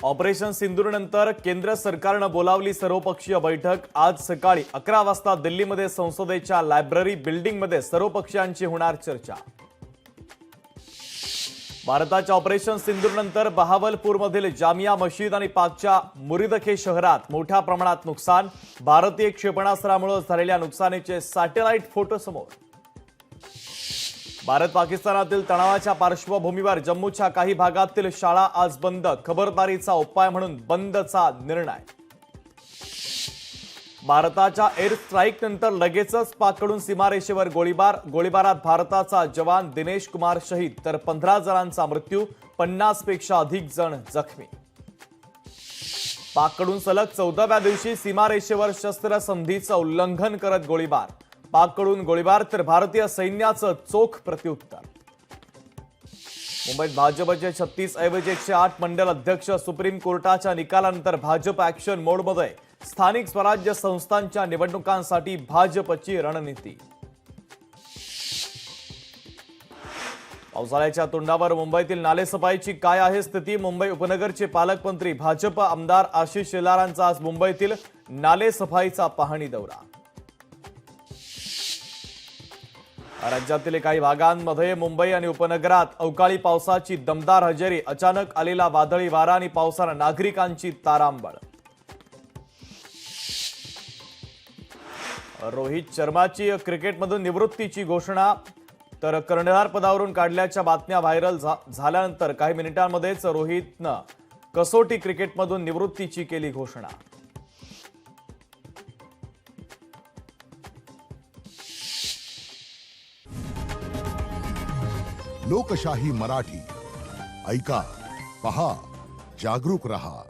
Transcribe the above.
Operation सिंदूरनंतर केंद्र सरकारनं बोलावली सर्वपक्षीय बैठक। आज सकाळी 11 वाजता दिल्लीमध्ये संसदेच्या लायब्ररी बिल्डिंगमध्ये सर्वपक्षीयांची होणार चर्चा। भारताच्या ऑपरेशन सिंदूरनंतर बहावलपूरमधील जामिया मशीद आणि पाकच्या मुरीदखे शहरात मोठ्या प्रमाणात नुकसान। भारतीय क्षेपणास्त्रामुळे झालेल्या नुकसानीचे सॅटेलाइट फोटो समोर। भारत पाकिस्तानातील तणावाच्या पार्श्वभूमीवर जम्मूच्या काही भागातील शाळा आज बंद। खबरदारीचा उपाय म्हणून बंदचा निर्णय। भारताच्या एअर स्ट्राईक नंतर लगेचच पाककडून सीमारेषेवर गोळीबारात भारताचा जवान दिनेश कुमार शहीद तर 15 जणांचा मृत्यू, 50 पेक्षा अधिक जण जखमी। पाककडून सलग 14व्या दिवशी सीमारेषेवर शस्त्रसंधीचं उल्लंघन करत गोळीबार। पाककडून गोळीबार तर भारतीय सैन्याचं चोख प्रत्युत्तर। मुंबईत भाजपचे 36 ऐवजी 108 मंडल अध्यक्ष। सुप्रीम कोर्टाच्या निकालानंतर भाजप ॲक्शन मोडमध्ये। स्थानिक स्वराज्य संस्थांच्या निवडणुकांसाठी भाजपची रणनीती। पावसाळ्याच्या तोंडावर मुंबईतील नालेसफाईची काय आहे स्थिती? मुंबई उपनगरचे पालकमंत्री भाजप आमदार आशिष शेलारांचा आज मुंबईतील नालेसफाईचा पाहणी दौरा। राज्यातील काही भागांमध्ये मुंबई आणि उपनगरात अवकाळी पावसाची दमदार हजेरी। अचानक आलेला वादळी वारा आणि पावसाने नागरिकांची तारांबळ। रोहित शर्माची क्रिकेटमधून निवृत्तीची घोषणा तर कर्णधार पदावरून काढल्याच्या बातम्या व्हायरल झाल्यानंतर काही मिनिटांमध्येच रोहितनं कसोटी क्रिकेटमधून निवृत्तीची केली घोषणा। लोकशाही मराठी ऐका, पहा, जागरूक रहा।